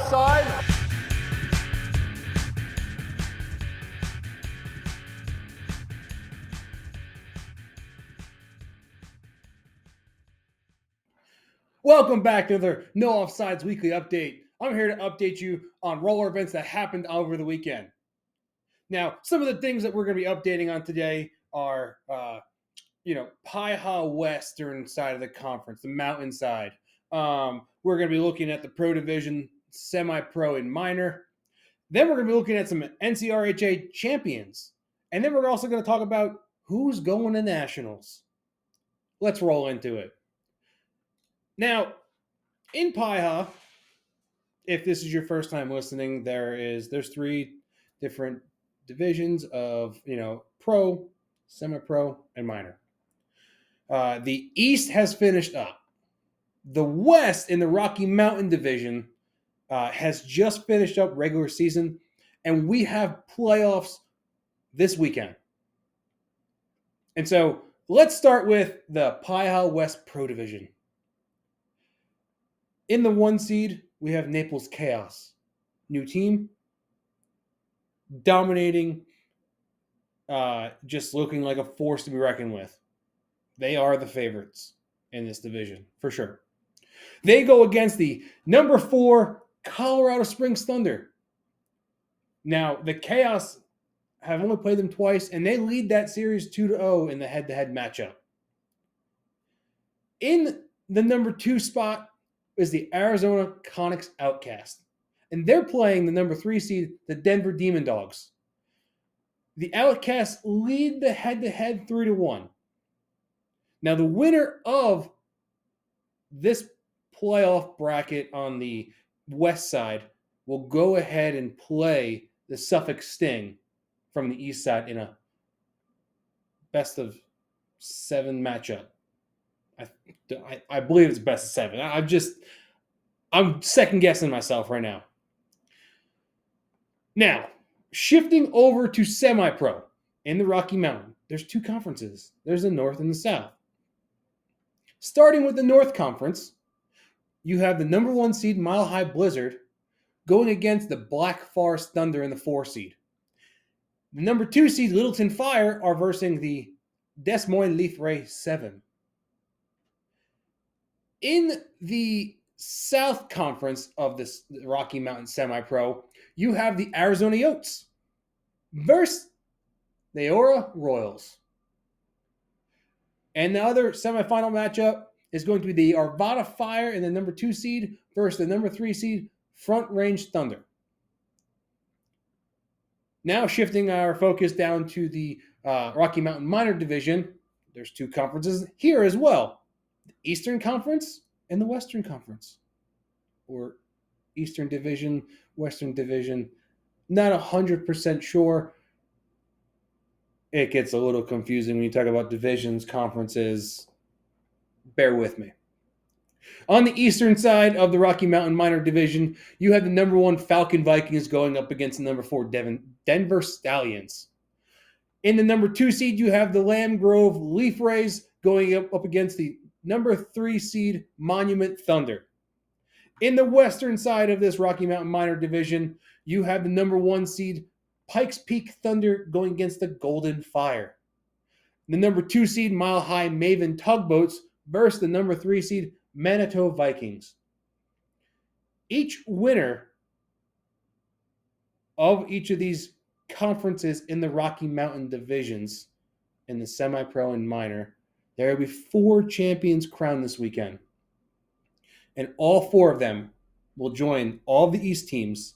offside. Welcome back to the No Offsides Weekly Update. I'm here to update you on roller events that happened over the weekend. Now, some of the things that we're going to be updating on today are, PIHA Western side of the conference, the mountain side. We're going to be looking at the Pro Division, Semi-Pro, and Minor. Then we're going to be looking at some NCRHA champions. And then we're also going to talk about who's going to nationals. Let's roll into it. Now, in PIHA, if this is your first time listening, there's three different divisions of, pro, semi-pro, and minor. The East has finished up. The West in the Rocky Mountain division has just finished up regular season, and we have playoffs this weekend. And so let's start with the PIHA West Pro Division. In the 1 seed, we have Naples Chaos. New team. Dominating. Just looking like a force to be reckoned with. They are the favorites in this division, for sure. They go against the number 4 Colorado Springs Thunder. Now, the Chaos have only played them twice, and they lead that series 2-0 in the head-to-head matchup. In the number 2 spot is the Arizona Conix Outcast. And they're playing the number 3 seed, the Denver Demon Dogs. The Outcasts lead the head-to-head 3-1. Now, the winner of this playoff bracket on the west side will go ahead and play the Suffolk Sting from the east side in a best-of-7 matchup. I believe it's best of 7. I'm second-guessing myself right now. Now, shifting over to semi-pro in the Rocky Mountain, there's 2 conferences. There's the North and the South. Starting with the North Conference, you have the number 1 seed Mile High Blizzard going against the Black Forest Thunder in the 4 seed. The number 2 seed Littleton Fire are versing the Des Moines Leaf Ray 7. In the South Conference of this Rocky Mountain Semi-Pro, you have the Arizona Yotes versus the Aura Royals. And the other semifinal matchup is going to be the Arvada Fire in the number 2 seed versus the number 3 seed Front Range Thunder. Now shifting our focus down to the Rocky Mountain Minor Division, there's 2 conferences here as well. The Eastern Conference and the Western Conference. Or Eastern Division, Western Division. Not 100% sure. It gets a little confusing when you talk about divisions, conferences. Bear with me. On the eastern side of the Rocky Mountain Minor Division, you have the number 1 Falcon Vikings going up against the number 4 Denver Stallions. In the number 2 seed, you have the Lamb Grove Leaf Rays going up against the number 3 seed Monument Thunder. In the western side of this Rocky Mountain Minor Division, you have the number 1 seed Pikes Peak Thunder going against the Golden Fire. The number 2 seed Mile High Maven Tugboats versus the number 3 seed Manitou Vikings. Each winner of each of these conferences in the Rocky Mountain divisions in the semi-pro and minor, there will be 4 champions crowned this weekend. And all 4 of them will join all the East teams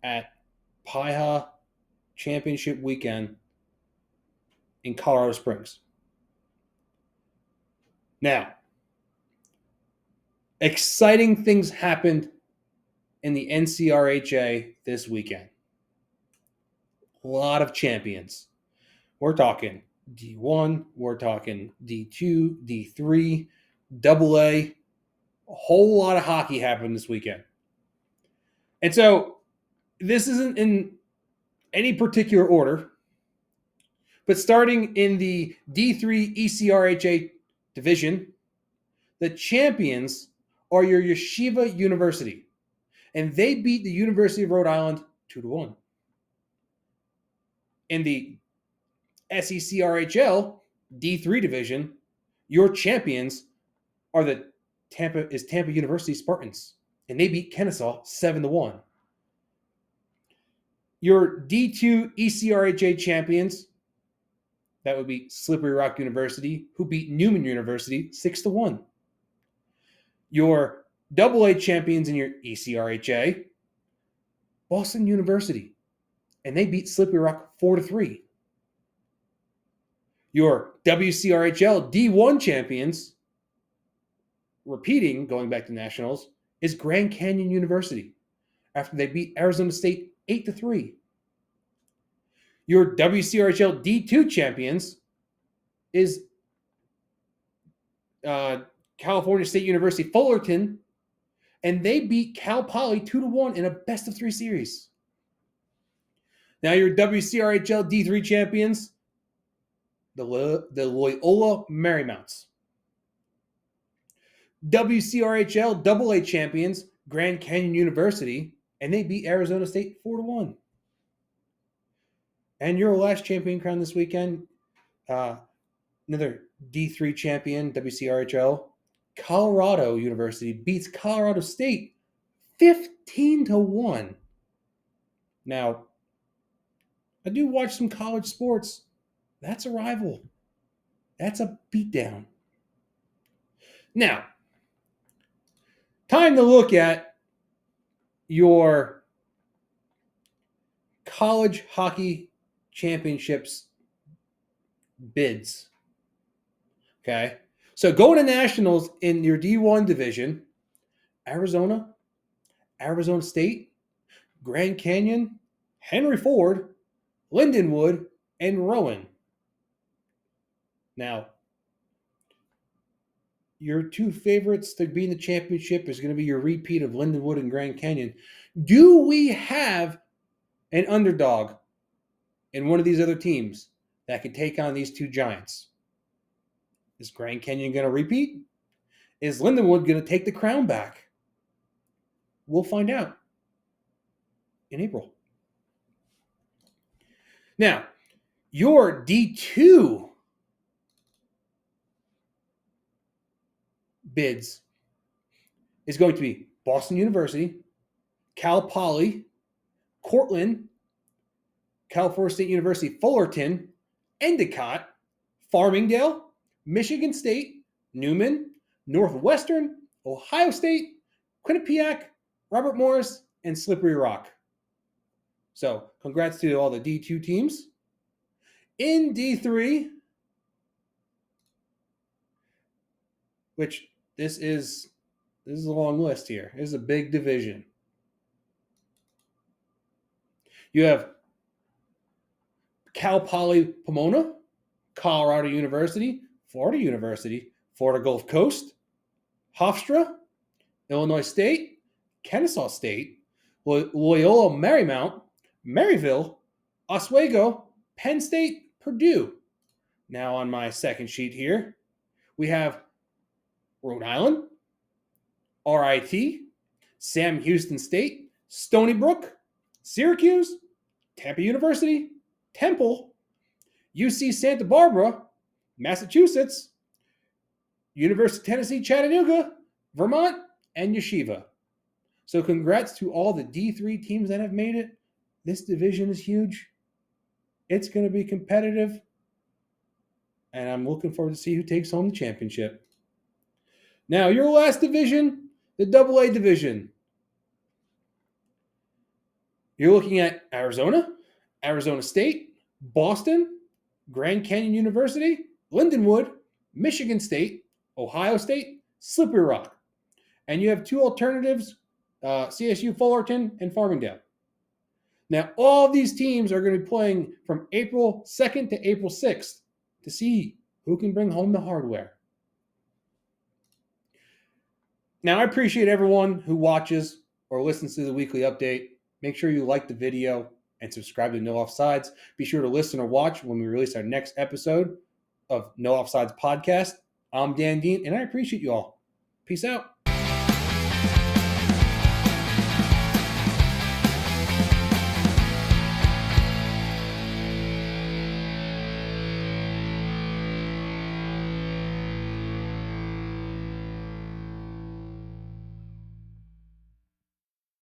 at PIHA Championship Weekend in Colorado Springs. Now, exciting things happened in the NCRHA this weekend. A lot of champions. We're talking D1, we're talking D2, D3, AA. A whole lot of hockey happened this weekend. And so this isn't in any particular order, but starting in the D3 ECRHA division, the champions are your Yeshiva University. and they beat the University of Rhode Island 2-1. In the NCRHA D3 division, your champions are the Tampa University Spartans, and they beat Kennesaw 7-1. Your D2 ECRHA champions, that would be Slippery Rock University, who beat Newman University 6-1. Your AA champions in your ECRHA, Boston University, and they beat Slippery Rock 4-3. Your WCRHL D1 champions, repeating, going back to nationals, is Grand Canyon University after they beat Arizona State 8-3. Your WCRHL D2 champions is California State University Fullerton, and they beat Cal Poly 2-1 in a best-of-3 series. Now your WCRHL D3 champions, the Loyola Marymounts. WCRHL AA champions, Grand Canyon University, and they beat Arizona State 4-1. And your last champion crowned this weekend, another D3 champion, WCRHL, Colorado University beats Colorado State 15-1. Now, I do watch some college sports. That's a rival. That's a beatdown. Now, time to look at your college hockey championships bids. Okay? So going to nationals in your D1 division, Arizona State, Grand Canyon, Henry Ford, Lindenwood, and Rowan. Now, your two favorites to be in the championship is going to be your repeat of Lindenwood and Grand Canyon. Do we have an underdog in one of these other teams that can take on these two giants? Is Grand Canyon going to repeat? Is Lindenwood going to take the crown back? We'll find out in April. Now, your D2 bids is going to be Boston University, Cal Poly, Cortland, California State University Fullerton, Endicott, Farmingdale, Michigan State, Newman, Northwestern, Ohio State, Quinnipiac, Robert Morris, and Slippery Rock. So, congrats to all the D2 teams. In D3, which this is a long list here. This is a big division. You have Cal Poly Pomona, Colorado University, Florida Gulf Coast, Hofstra, Illinois State, Kennesaw State, Loyola Marymount, Maryville, Oswego, Penn State, Purdue. Now on my second sheet here, we have Rhode Island, RIT, Sam Houston State, Stony Brook, Syracuse, Tampa University, Temple, UC Santa Barbara, Massachusetts, University of Tennessee, Chattanooga, Vermont, and Yeshiva. So congrats to all the D3 teams that have made it. This division is huge. It's going to be competitive. And I'm looking forward to see who takes home the championship. Now, your last division, the AA division. You're looking at Arizona, Arizona State, Boston, Grand Canyon University, Lindenwood, Michigan State, Ohio State, Slippery Rock. And you have two alternatives, CSU Fullerton and Farmingdale. Now, all of these teams are going to be playing from April 2nd to April 6th to see who can bring home the hardware. Now, I appreciate everyone who watches or listens to the weekly update. Make sure you like the video and subscribe to No Offsides. Be sure to listen or watch when we release our next episode of No Offsides podcast. I'm Dan Dean, and I appreciate you all. Peace out.